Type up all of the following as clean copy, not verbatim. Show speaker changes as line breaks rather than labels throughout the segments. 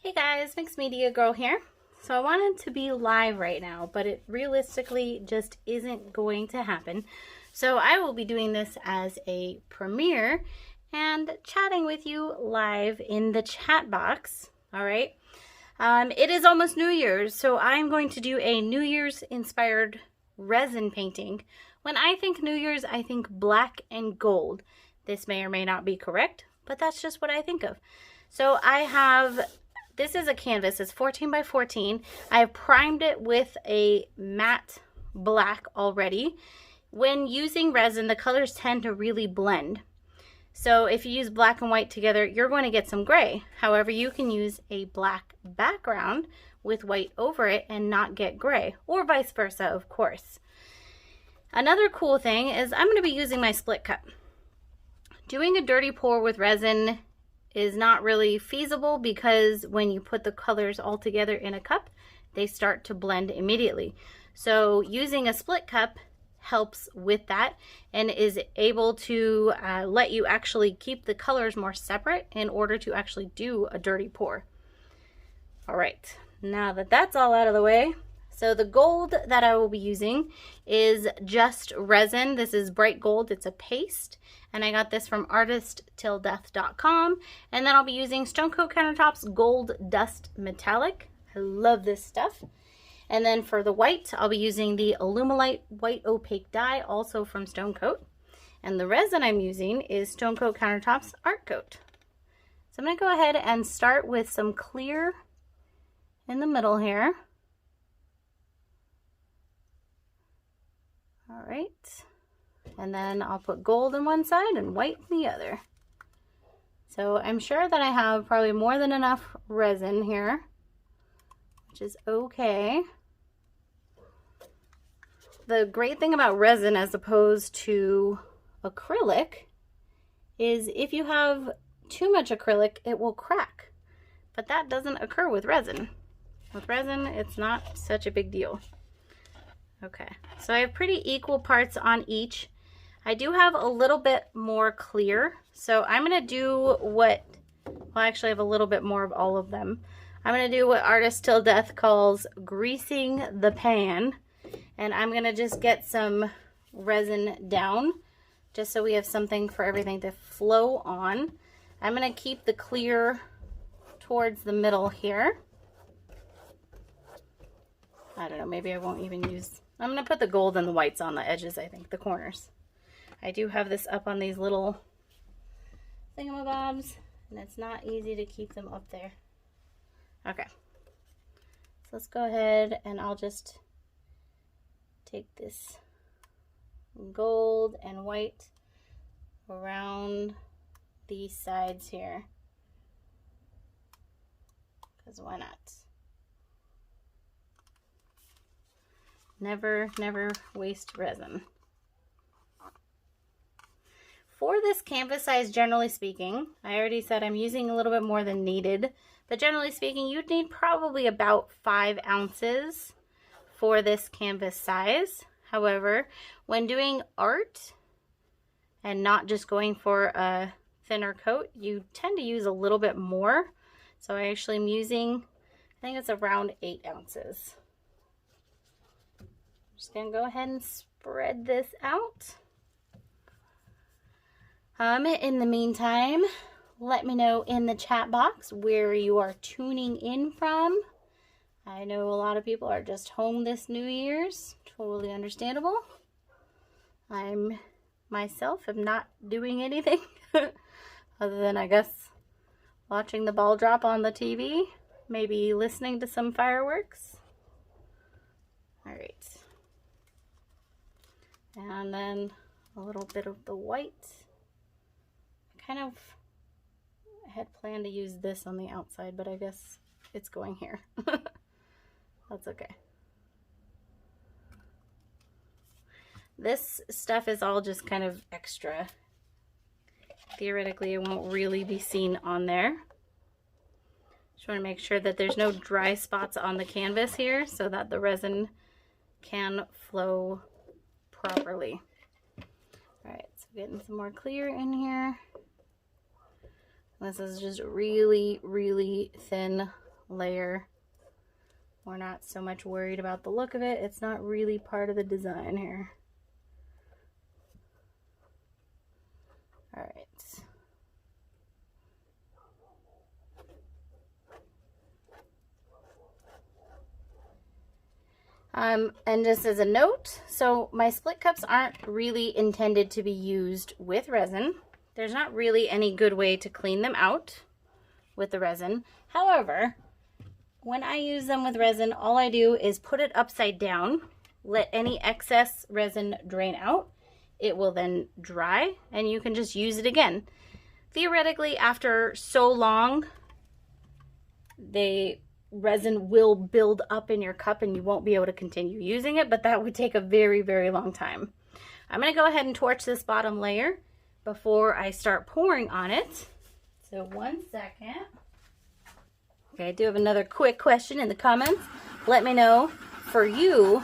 Hey guys, Mixed Media Girl here. So I wanted to be live right now, but it realistically just isn't going to happen. So I will be doing this as a premiere and chatting with you live in the chat box. All right. It is almost New Year's, so I'm going to do a New Year's inspired resin painting. When I think New Year's, I think black and gold. This may or may not be correct, but that's just what I think of. So this is a canvas, it's 14 by 14. I have primed it with a matte black already. When using resin, the colors tend to really blend. So if you use black and white together, you're going to get some gray. However, you can use a black background with white over it and not get gray, or vice versa, of course. Another cool thing is I'm going to be using my split cup. Doing a dirty pour with resin is not really feasible because when you put the colors all together in a cup, they start to blend immediately. So using a split cup helps with that and is able to let you actually keep the colors more separate in order to actually do a dirty pour. All right, now that that's all out of the way, so the gold that I will be using is just resin. This is bright gold, it's a paste, and I got this from artisttilldeath.com. And then I'll be using Stone Coat Countertops Gold Dust Metallic. I love this stuff. And then for the white, I'll be using the Alumilite White Opaque Dye, also from Stone Coat. And the resin I'm using is Stone Coat Countertops Art Coat. So I'm going to go ahead and start with some clear in the middle here. All right. And then I'll put gold on one side and white on the other. So I'm sure that I have probably more than enough resin here, which is okay. The great thing about resin as opposed to acrylic is if you have too much acrylic, it will crack. But that doesn't occur with resin. With resin, it's not such a big deal. Okay, so I have pretty equal parts on each. I do have a little bit more clear, so I'm going to do well, actually I have a little bit more of all of them. I'm going to do what Artist Till Death calls greasing the pan, and I'm going to just get some resin down, just so we have something for everything to flow on. I'm going to keep the clear towards the middle here. I don't know, maybe I won't even use, I'm going to put the gold and the whites on the edges, I think, the corners. I do have this up on these little thingamabobs, and it's not easy to keep them up there. Okay, so let's go ahead and I'll just take this gold and white around these sides here, because why not? Never waste resin. For this canvas size, generally speaking, I already said I'm using a little bit more than needed, but generally speaking, you'd need probably about 5 ounces for this canvas size. However, when doing art and not just going for a thinner coat, you tend to use a little bit more. So I actually am using, I think it's around 8 ounces. I'm just gonna go ahead and spread this out. In the meantime, let me know in the chat box where you are tuning in from. I know a lot of people are just home this New Year's. Totally understandable. I'm myself am not doing anything other than, I guess, watching the ball drop on the TV, maybe listening to some fireworks. All right. And then a little bit of the white. I had planned to use this on the outside, but I guess it's going here. That's okay. This stuff is all just kind of extra. Theoretically, it won't really be seen on there. Just want to make sure that there's no dry spots on the canvas here so that the resin can flow properly. All right, so getting some more clear in here. This is just really, really thin layer. We're not so much worried about the look of it. It's not really part of the design here. All right. And just as a note, so my split cups aren't really intended to be used with resin. There's not really any good way to clean them out with the resin. However, when I use them with resin, all I do is put it upside down, let any excess resin drain out. It will then dry and you can just use it again. Theoretically, after so long, the resin will build up in your cup and you won't be able to continue using it, but that would take a very, very long time. I'm going to go ahead and torch this bottom layer before I start pouring on it. So 1 second. Okay, I do have another quick question in the comments. Let me know, for you,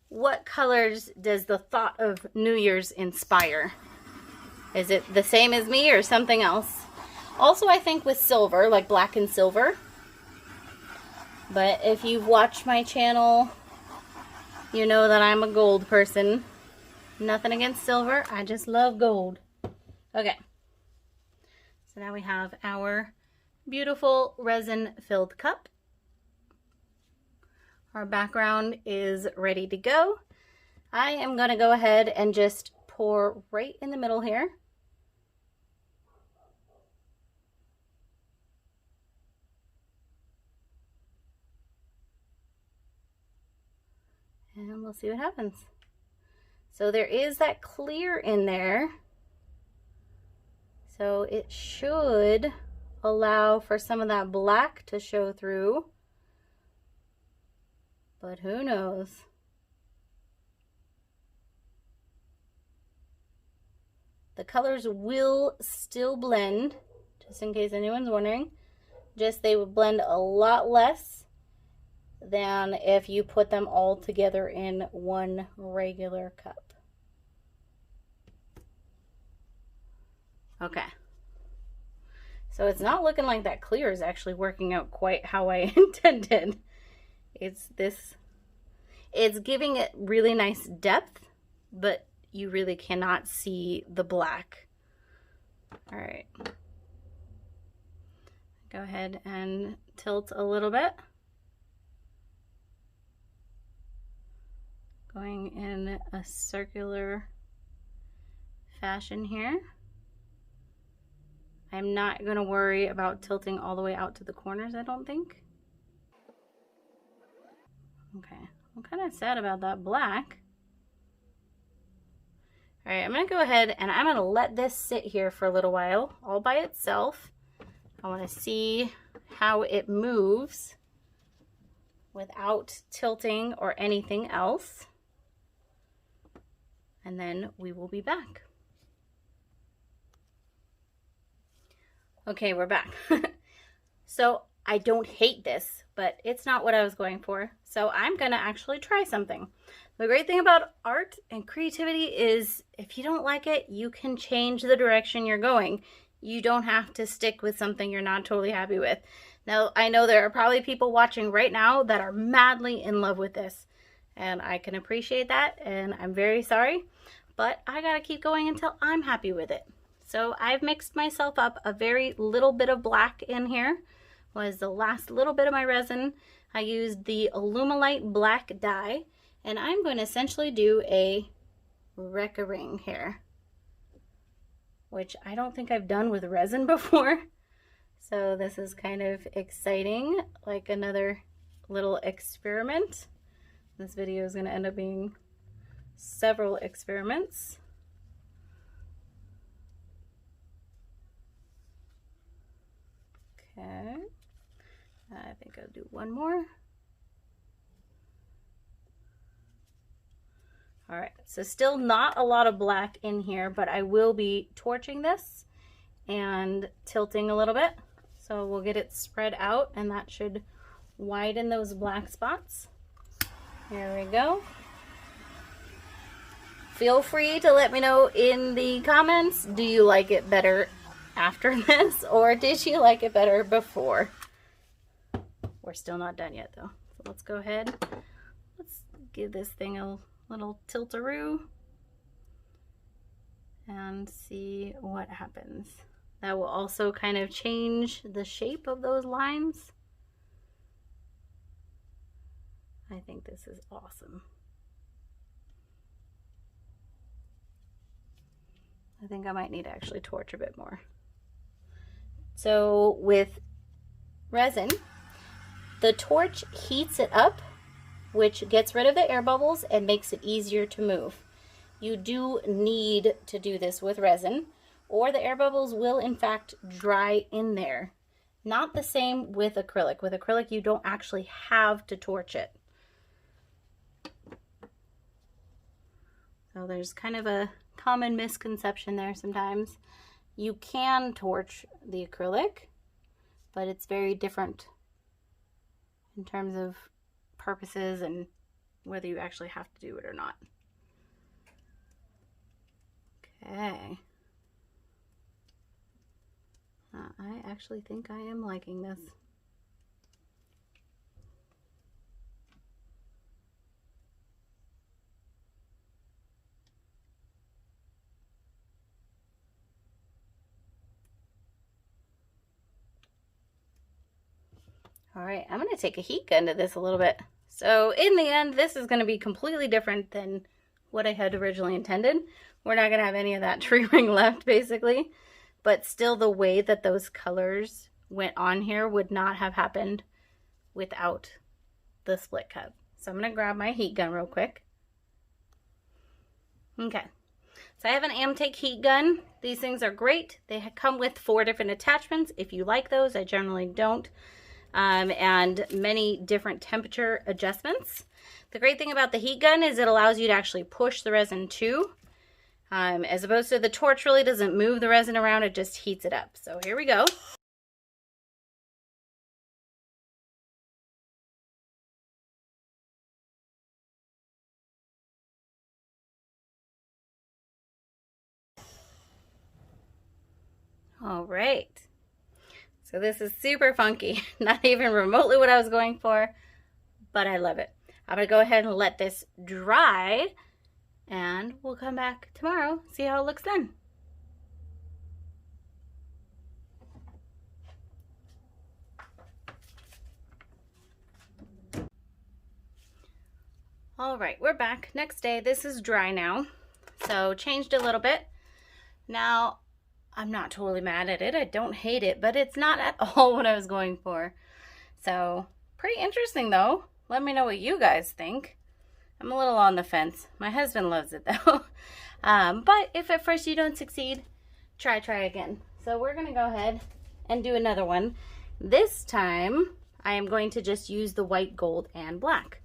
what colors does the thought of New Year's inspire? Is it the same as me or something else? Also, I think with silver, like black and silver. But if you've watched my channel, you know that I'm a gold person. Nothing against silver, I just love gold. Okay. So now we have our beautiful resin-filled cup. Our background is ready to go. I am going to go ahead and just pour right in the middle here. And we'll see what happens. So there is that clear in there. So it should allow for some of that black to show through. But who knows? The colors will still blend, just in case anyone's wondering. Just they would blend a lot less than if you put them all together in one regular cup. Okay. So it's not looking like that clear is actually working out quite how I intended. It's giving it really nice depth, but you really cannot see the black. All right. Go ahead and tilt a little bit. Going in a circular fashion here. I'm not going to worry about tilting all the way out to the corners, I don't think. Okay, I'm kind of sad about that black. All right, I'm going to go ahead and I'm going to let this sit here for a little while, all by itself. I want to see how it moves without tilting or anything else. And then we will be back. Okay, we're back. So I don't hate this, but it's not what I was going for. So I'm gonna actually try something. The great thing about art and creativity is if you don't like it, you can change the direction you're going. You don't have to stick with something you're not totally happy with. Now, I know there are probably people watching right now that are madly in love with this. And I can appreciate that, and I'm very sorry, but I gotta keep going until I'm happy with it. So I've mixed myself up a very little bit of black in here. Was the last little bit of my resin. I used the Alumilite black dye, and I'm going to essentially do a Rekka ring here, which I don't think I've done with resin before. So this is kind of exciting, like another little experiment. This video is going to end up being several experiments. Okay, I think I'll do one more. All right, so still not a lot of black in here, but I will be torching this and tilting a little bit. So we'll get it spread out, and that should widen those black spots. There we go. Feel free to let me know in the comments, do you like it better after this, or did you like it better before? We're still not done yet though. So let's go ahead. Let's give this thing a little tilt-a-roo and see what happens. That will also kind of change the shape of those lines. I think this is awesome. I think I might need to actually torch a bit more. So with resin, the torch heats it up, which gets rid of the air bubbles and makes it easier to move. You do need to do this with resin, or the air bubbles will in fact dry in there. Not the same with acrylic. With acrylic, you don't actually have to torch it. So there's kind of a common misconception there sometimes. You can torch the acrylic, but it's very different in terms of purposes and whether you actually have to do it or not. Okay. I actually think I am liking this. All right, I'm gonna take a heat gun to this a little bit. So in the end, this is gonna be completely different than what I had originally intended. We're not gonna have any of that tree ring left basically, but still the way that those colors went on here would not have happened without the split cup. So I'm gonna grab my heat gun real quick. Okay, so I have an Amtech heat gun. These things are great. They come with 4 different attachments. If you like those, I generally don't. And many different temperature adjustments. The great thing about the heat gun is it allows you to actually push the resin too. As opposed to the torch really doesn't move the resin around, it just heats it up. So here we go. All right. So this is super funky, not even remotely what I was going for, but I love it. I'm gonna go ahead and let this dry and we'll come back tomorrow, see how it looks then. All right, we're back. Next day, this is dry now. So changed a little bit. Now, I'm not totally mad at it. I don't hate it, but it's not at all what I was going for. So pretty interesting though. Let me know what you guys think. I'm a little on the fence. My husband loves it though. But if at first you don't succeed, try again. So we're gonna go ahead and do another one. This time, I am going to just use the white, gold, and black.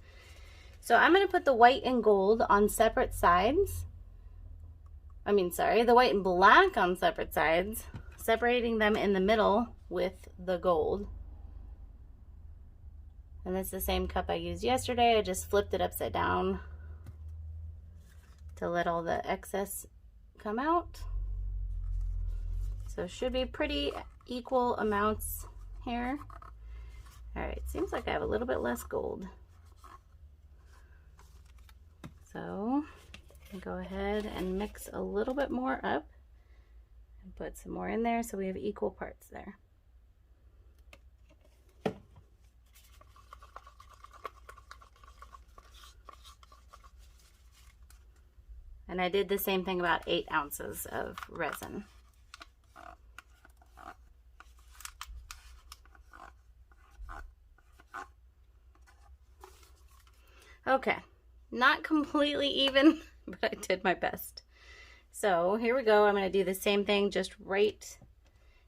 So I'm gonna put the white and gold on separate sides. The white and black on separate sides, separating them in the middle with the gold. And it's the same cup I used yesterday. I just flipped it upside down to let all the excess come out. So it should be pretty equal amounts here. All right, seems like I have a little bit less gold. So go ahead and mix a little bit more up and put some more in there so we have equal parts there. And I did the same thing, about 8 ounces of resin. Okay, not completely even, but I did my best. So here we go. I'm going to do the same thing, just right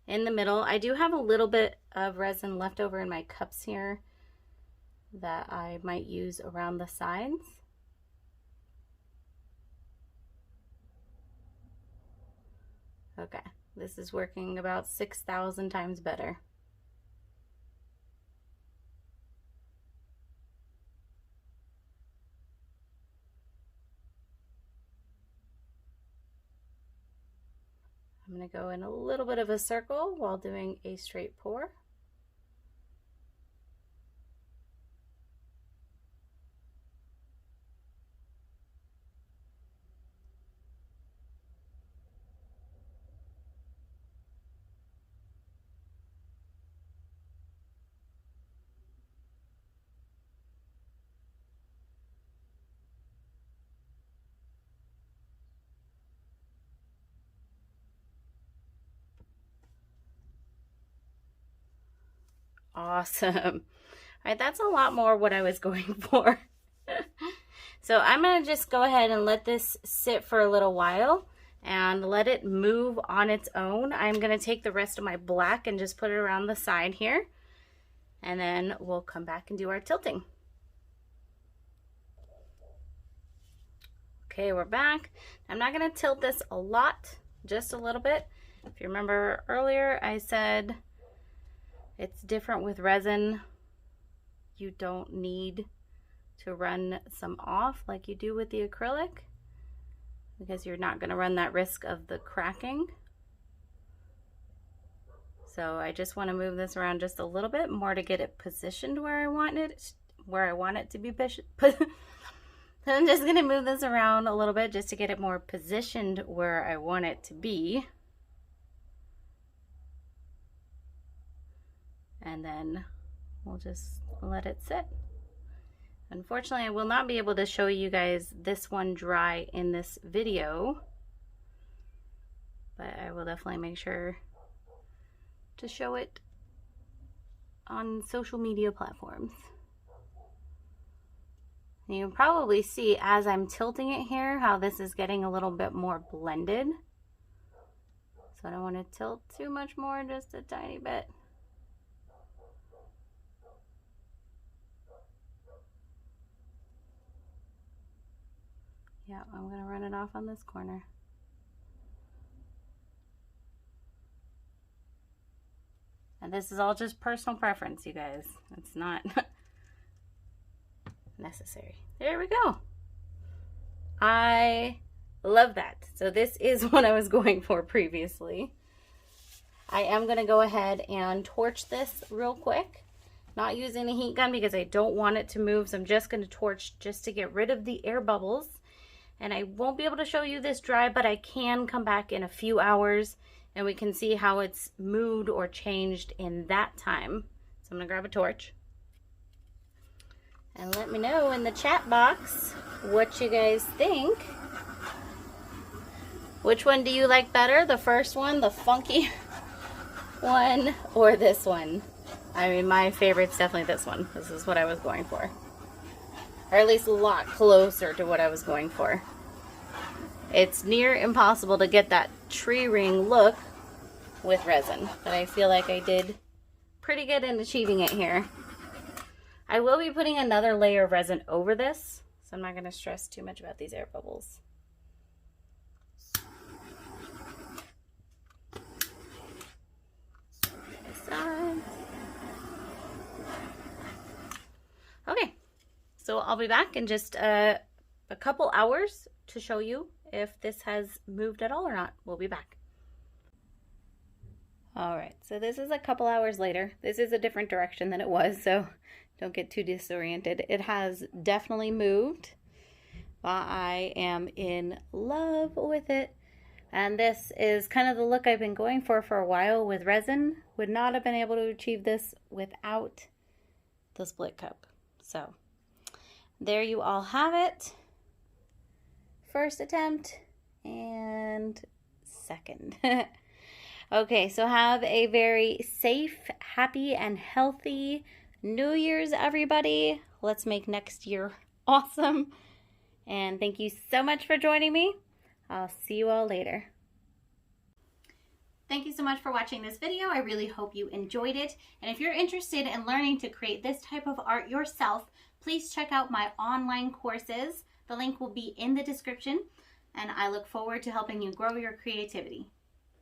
in the middle. I do have a little bit of resin left over in my cups here that I might use around the sides. Okay, this is working about 6,000 times better. I'm going to go in a little bit of a circle while doing a straight pour. Awesome. All right, that's a lot more what I was going for. So I'm going to just go ahead and let this sit for a little while and let it move on its own. I'm going to take the rest of my black and just put it around the side here. And then we'll come back and do our tilting. Okay, we're back. I'm not going to tilt this a lot, just a little bit. If you remember earlier, I said it's different with resin. You don't need to run some off like you do with the acrylic, because you're not going to run that risk of the cracking. So I just want to move this around just a little bit more to get it positioned where I want it to be So I'm just going to move this around a little bit just to get it more positioned where I want it to be. And then we'll just let it sit. Unfortunately, I will not be able to show you guys this one dry in this video, but I will definitely make sure to show it on social media platforms. You can probably see as I'm tilting it here how this is getting a little bit more blended. So I don't want to tilt too much more, just a tiny bit. Yeah, I'm going to run it off on this corner. And this is all just personal preference, you guys. It's not necessary. There we go. I love that. So this is what I was going for previously. I am going to go ahead and torch this real quick. Not using a heat gun because I don't want it to move. So I'm just going to torch just to get rid of the air bubbles. And I won't be able to show you this dry, but I can come back in a few hours and we can see how it's moved or changed in that time. So I'm gonna grab a torch. And let me know in the chat box what you guys think. Which one do you like better? The first one, the funky one, or this one? I mean, my favorite's definitely this one. This is what I was going for. Or at least a lot closer to what I was going for. It's near impossible to get that tree ring look with resin, but I feel like I did pretty good in achieving it here. I will be putting another layer of resin over this, so I'm not going to stress too much about these air bubbles. Okay. So I'll be back in just a couple hours to show you if this has moved at all or not. We'll be back. All right, so this is a couple hours later. This is a different direction than it was, so don't get too disoriented. It has definitely moved, but I am in love with it. And this is kind of the look I've been going for a while with resin. Would not have been able to achieve this without the split cup. So there you all have it. First attempt and second. Okay, so have a very safe, happy, and healthy New Year's, everybody. Let's make next year awesome. And thank you so much for joining me. I'll see you all later. Thank you so much for watching this video. I really hope you enjoyed it. And if you're interested in learning to create this type of art yourself, please check out my online courses. The link will be in the description, and I look forward to helping you grow your creativity.